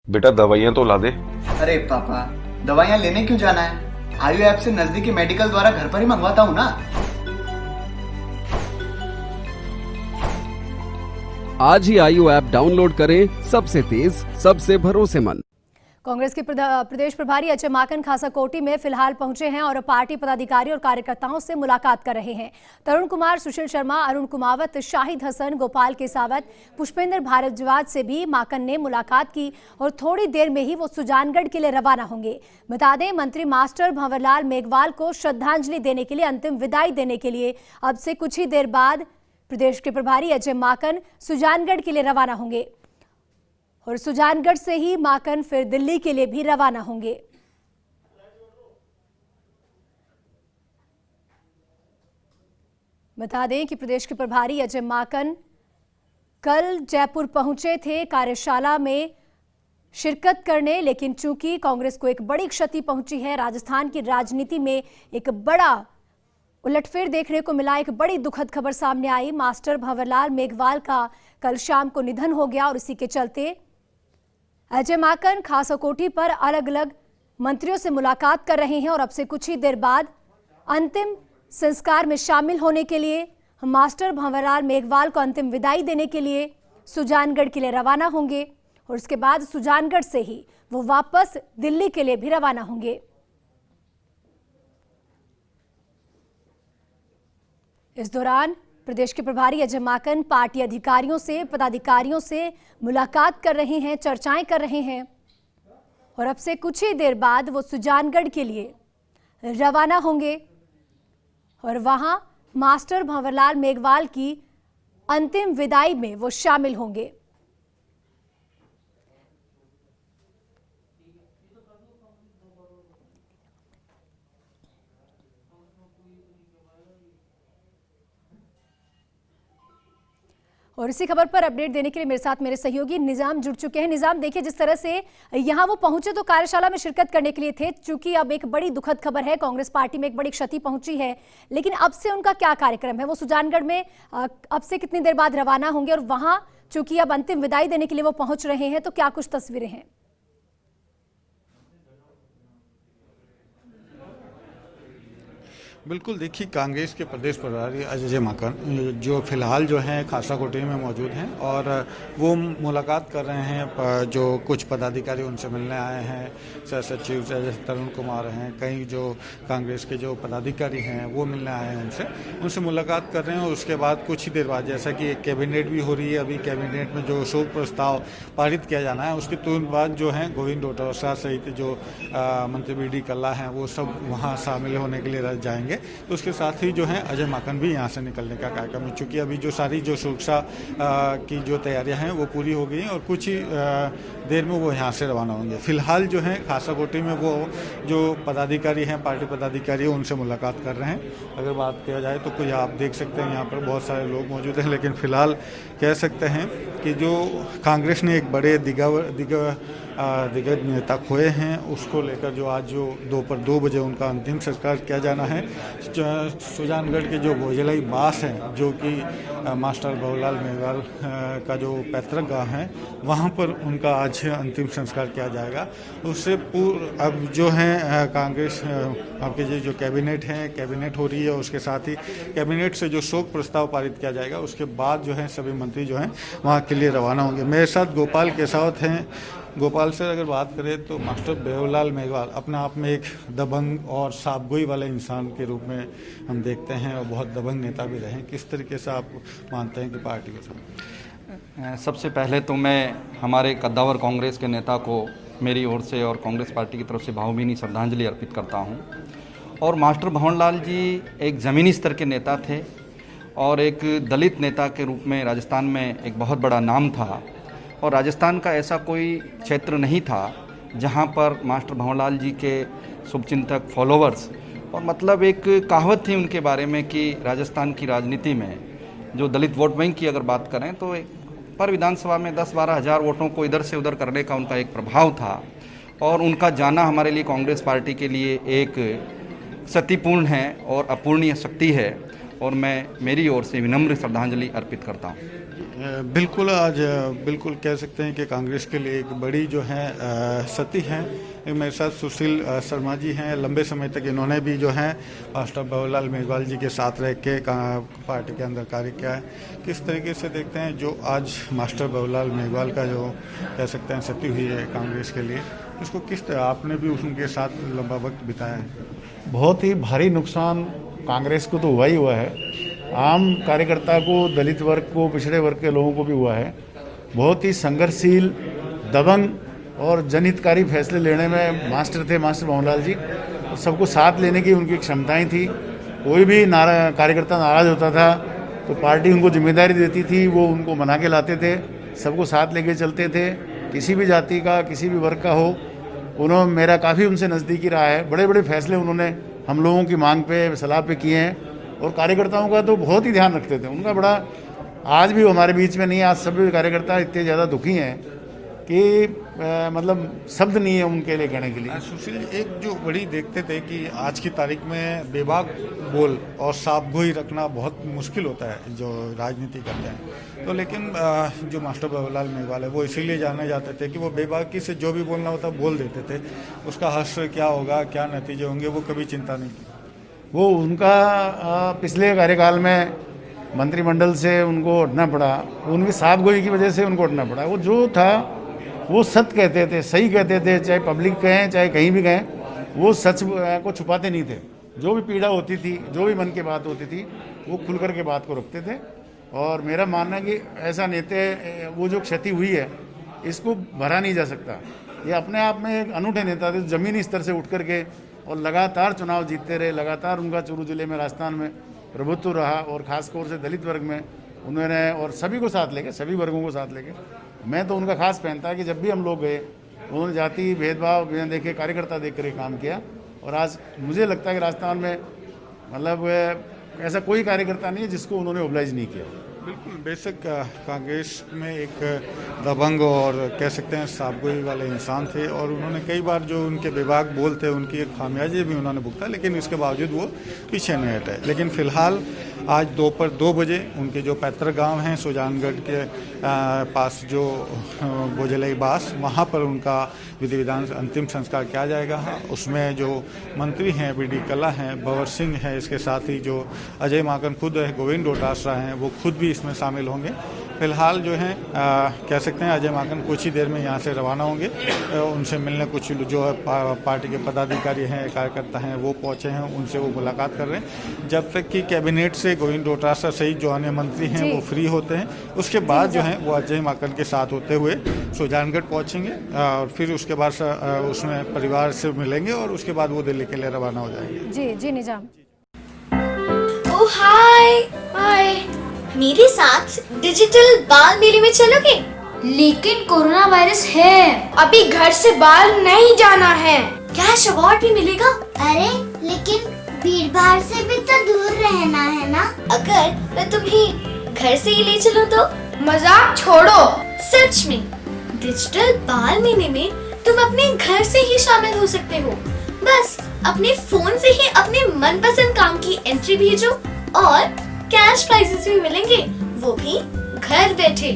बेटा दवाइयाँ तो ला दे। अरे पापा, दवाइयाँ लेने क्यों जाना है? आयु ऐप से नजदीकी मेडिकल द्वारा घर पर ही मंगवाता हूँ ना। आज ही आयु ऐप डाउनलोड करें। सबसे तेज, सबसे भरोसेमंद। कांग्रेस के प्रदेश प्रभारी अजय माकन खासाकोटी में फिलहाल पहुंचे हैं और पार्टी पदाधिकारियों और कार्यकर्ताओं से मुलाकात कर रहे हैं। तरुण कुमार, सुशील शर्मा, अरुण कुमावत, शाहिद हसन, गोपाल केसावत, पुष्पेंद्र भारद्वाज से भी माकन ने मुलाकात की और थोड़ी देर में ही वो सुजानगढ़ के लिए रवाना होंगे। बता दें, मंत्री मास्टर भंवरलाल मेघवाल को श्रद्धांजलि देने के लिए, अंतिम विदाई देने के लिए अब से कुछ ही देर बाद प्रदेश के प्रभारी अजय माकन सुजानगढ़ के लिए रवाना होंगे और सुजानगढ़ से ही माकन फिर दिल्ली के लिए भी रवाना होंगे। बता दें कि प्रदेश के प्रभारी अजय माकन कल जयपुर पहुंचे थे कार्यशाला में शिरकत करने, लेकिन चूंकि कांग्रेस को एक बड़ी क्षति पहुंची है, राजस्थान की राजनीति में एक बड़ा उलटफेर देखने को मिला, एक बड़ी दुखद खबर सामने आई। मास्टर भंवरलाल मेघवाल का कल शाम को निधन हो गया और इसी के चलते अजय माकन खासाकोटी पर अलग अलग मंत्रियों से मुलाकात कर रहे हैं और अब से कुछ ही देर बाद अंतिम संस्कार में शामिल होने के लिए मास्टर भंवरलाल मेघवाल को अंतिम विदाई देने के लिए सुजानगढ़ के लिए रवाना होंगे और उसके बाद सुजानगढ़ से ही वो वापस दिल्ली के लिए भी रवाना होंगे। इस दौरान प्रदेश के प्रभारी अजय माकन पार्टी अधिकारियों से, पदाधिकारियों से मुलाकात कर रहे हैं, चर्चाएं कर रहे हैं और अब से कुछ ही देर बाद वो सुजानगढ़ के लिए रवाना होंगे और वहां मास्टर भंवरलाल मेघवाल की अंतिम विदाई में वो शामिल होंगे। और इसी खबर पर अपडेट देने के लिए मेरे साथ मेरे सहयोगी निजाम जुड़ चुके हैं। निजाम, देखिए, जिस तरह से यहां वो पहुंचे तो कार्यशाला में शिरकत करने के लिए थे, चूंकि अब एक बड़ी दुखद खबर है, कांग्रेस पार्टी में एक बड़ी क्षति पहुंची है, लेकिन अब से उनका क्या कार्यक्रम है? वो सुजानगढ़ में अब से कितनी देर बाद रवाना होंगे और वहां चूंकि अब अंतिम विदाई देने के लिए वो पहुंच रहे हैं, तो क्या कुछ तस्वीरें हैं? बिल्कुल, देखिए, कांग्रेस के प्रदेश प्रभारी अजय माकन जो फिलहाल जो हैं खासाकोटी में मौजूद हैं और वो मुलाकात कर रहे हैं। जो कुछ पदाधिकारी उनसे मिलने आए हैं, सह सचिव जैसे तरुण कुमार हैं, कई जो कांग्रेस के जो पदाधिकारी हैं वो मिलने आए हैं, उनसे मुलाकात कर रहे हैं और उसके बाद कुछ ही देर बाद, जैसा कि एक कैबिनेट भी हो रही है, अभी कैबिनेट में जो शोक प्रस्ताव पारित किया जाना है, उसके तुरंत बाद जो है गोविंद डोटासरा सहित जो मंत्री बी.डी. कल्ला हैं वो सब वहाँ शामिल होने के लिए जाएंगे। तो उसके साथ ही जो है अजय माकन भी यहाँ से निकलने का कार्यक्रम है, चूँकि अभी जो सारी जो सुरक्षा की जो तैयारियां हैं वो पूरी हो गई हैं और कुछ ही देर में वो यहाँ से रवाना होंगे। फिलहाल जो है खासाकोटी में वो जो पदाधिकारी हैं, पार्टी पदाधिकारी हैं, उनसे मुलाकात कर रहे हैं। अगर बात किया जाए तो कुछ आप देख सकते हैं यहाँ पर बहुत सारे लोग मौजूद हैं, लेकिन फिलहाल कह सकते हैं कि जो कांग्रेस ने एक बड़े दिग्गज नेता खोए हैं, उसको लेकर जो आज जो दोपहर 2 बजे उनका अंतिम संस्कार किया जाना है। सुजानगढ़ के जो भोजलाई बास हैं, जो कि मास्टर भंवरलाल मेघवाल का जो पैतृक गाँव है, वहाँ पर उनका आज अंतिम संस्कार किया जाएगा। उससे पूर्व अब जो है कांग्रेस आपके जो कैबिनेट हो रही है, उसके साथ ही कैबिनेट से जो शोक प्रस्ताव पारित किया जाएगा, उसके बाद जो है सभी मंत्री जो हैं वहाँ के लिए रवाना होंगे। मेरे साथ गोपाल केसावत हैं। गोपाल से अगर बात करें तो मास्टर भंवरलाल मेघवाल अपने आप में एक दबंग और साफगोई वाले इंसान के रूप में हम देखते हैं और बहुत दबंग नेता भी रहे हैं। किस तरीके से आप मानते हैं कि पार्टी के साथ? सबसे पहले तो मैं हमारे कद्दावर कांग्रेस के नेता को मेरी ओर से और कांग्रेस पार्टी की तरफ से भावभीनी श्रद्धांजलि अर्पित करता हूं। और मास्टर भंवरलाल जी एक ज़मीनी स्तर के नेता थे और एक दलित नेता के रूप में राजस्थान में एक बहुत बड़ा नाम था और राजस्थान का ऐसा कोई क्षेत्र नहीं था जहां पर मास्टर भंवरलाल जी के शुभचिंतक, फॉलोवर्स, और मतलब एक कहावत थी उनके बारे में कि राजस्थान की राजनीति में जो दलित वोट बैंक की अगर बात करें तो पर विधानसभा में 10-12 हज़ार वोटों को इधर से उधर करने का उनका एक प्रभाव था और उनका जाना हमारे लिए, कांग्रेस पार्टी के लिए एक क्षतिपूर्ण है और अपूर्णीय शक्ति है। और मैं मेरी ओर से विनम्र श्रद्धांजलि अर्पित करता हूँ। बिल्कुल, आज बिल्कुल कह सकते हैं कि कांग्रेस के लिए एक बड़ी जो है क्षति है। मेरे साथ सुशील शर्मा जी हैं। लंबे समय तक इन्होंने भी जो है मास्टर भंवरलाल मेघवाल जी के साथ रह के पार्टी के अंदर कार्य किया है। किस तरीके से देखते हैं जो आज मास्टर भंवरलाल मेघवाल का जो कह सकते हैं क्षति हुई है कांग्रेस के लिए, इसको किस तरह आपने भी उनके साथ लंबा वक्त बिताया है? बहुत ही भारी नुकसान कांग्रेस को तो हुआ ही हुआ है, आम कार्यकर्ता को, दलित वर्ग को, पिछड़े वर्ग के लोगों को भी हुआ है। बहुत ही संघर्षशील, दबंग और जनहितकारी फैसले लेने में मास्टर थे मास्टर भंवरलाल जी। और सबको साथ लेने की उनकी क्षमताएं थी। कोई भी कार्यकर्ता नाराज़ होता था तो पार्टी उनको जिम्मेदारी देती थी, वो उनको मना के लाते थे, सबको साथ लेके चलते थे। किसी भी जाति का, किसी भी वर्ग का हो, उन्होंने मेरा काफ़ी उनसे नज़दीकी रहा है। बड़े बड़े फैसले उन्होंने हम लोगों की मांग पे, सलाह पे किए हैं और कार्यकर्ताओं का तो बहुत ही ध्यान रखते थे। उनका बड़ा, आज भी हमारे बीच में नहीं है। आज सभी कार्यकर्ता इतने ज़्यादा दुखी हैं कि मतलब शब्द नहीं है उनके लिए कहने के लिए। सुशील, एक जो बड़ी देखते थे कि आज की तारीख में बेबाक बोल और साफ गोई रखना बहुत मुश्किल होता है जो राजनीति करते हैं। तो लेकिन जो मास्टर भंवरलाल मेघवाल है वो इसीलिए जाने जाते थे कि वो बेबाकी से जो भी बोलना होता बोल देते थे। उसका हश्र क्या होगा, क्या नतीजे होंगे, वो कभी चिंता नहीं की। वो उनका पिछले कार्यकाल में मंत्रिमंडल से उनको हटना पड़ा, उनकी साफ गोई की वजह से उनको हटना पड़ा। वो जो था वो सत्य कहते थे, सही कहते थे, चाहे पब्लिक कहें चाहे कहीं भी कहें, वो सच को छुपाते नहीं थे। जो भी पीड़ा होती थी, जो भी मन की बात होती थी, वो खुल कर के बात को रखते थे। और मेरा मानना है कि ऐसा नेता, वो जो क्षति हुई है इसको भरा नहीं जा सकता। ये अपने आप में एक अनूठे नेता थे, ज़मीनी स्तर से उठ कर के और लगातार चुनाव जीतते रहे। लगातार उनका चूरू जिले में, राजस्थान में प्रभुत्व रहा और ख़ासतौर से दलित वर्ग में उन्होंने, और सभी को साथ लेके, सभी वर्गों को साथ लेके। मैं तो उनका खास फैन था कि जब भी हम लोग गए उन्होंने जाति भेदभाव बिना देखे, कार्यकर्ता देख कर काम किया। और आज मुझे लगता है कि राजस्थान में मतलब ऐसा कोई कार्यकर्ता नहीं है जिसको उन्होंने ओबलाइज नहीं किया। बिल्कुल, बेशक कांग्रेस में एक दबंग और कह सकते हैं साफगोई वाले इंसान थे और उन्होंने कई बार जो उनके बेबाक बोल थे उनकी एक खामियाजी भी उन्होंने भुगता, लेकिन इसके बावजूद वो पीछे नहीं हटे। लेकिन फिलहाल आज दोपहर 2 बजे उनके जो पैतृक गांव हैं सुजानगढ़ के पास जो बोझलई बास, वहाँ पर उनका विधि विधान अंतिम संस्कार किया जाएगा। उसमें जो मंत्री हैं बीडी कल्ला हैं, भंवर सिंह है, इसके साथ ही जो अजय माकन खुद है, गोविंद डोटासरा हैं, वो खुद भी इसमें शामिल होंगे। फिलहाल जो है कह सकते हैं अजय माकन कुछ ही देर में यहाँ से रवाना होंगे। उनसे मिलने कुछ जो है पार्टी के पदाधिकारी हैं, कार्यकर्ता हैं, वो पहुँचे हैं, उनसे वो मुलाकात कर रहे हैं। जब तक कि कैबिनेट से गोविंद डोटासरा सहित जो अन्य मंत्री हैं वो फ्री होते हैं, उसके बाद जो है वो अजय माकन के साथ होते हुए सुजानगढ़ पहुँचेंगे और फिर उसके बाद उसमें परिवार से मिलेंगे और उसके बाद वो दिल्ली के लिए रवाना हो जाएंगे। जी जी निजाम। ओह हाय हाय, मेरे साथ डिजिटल बाल मेले में चलोगे? लेकिन कोरोना वायरस है, अभी घर से बाहर नहीं जाना है। कैश अवार्ड भी मिलेगा। अरे लेकिन भीड़ भाड़ से भी तो दूर रहना है ना। अगर मैं तुम्हें घर से ही ले चलूं तो? मजाक छोड़ो, सच में डिजिटल बाल मेले में तुम अपने घर से ही शामिल हो सकते हो। बस अपने फोन से ही अपने मनपसंद काम की एंट्री भेजो और कैश प्राइजेस भी मिलेंगे, वो भी घर बैठे।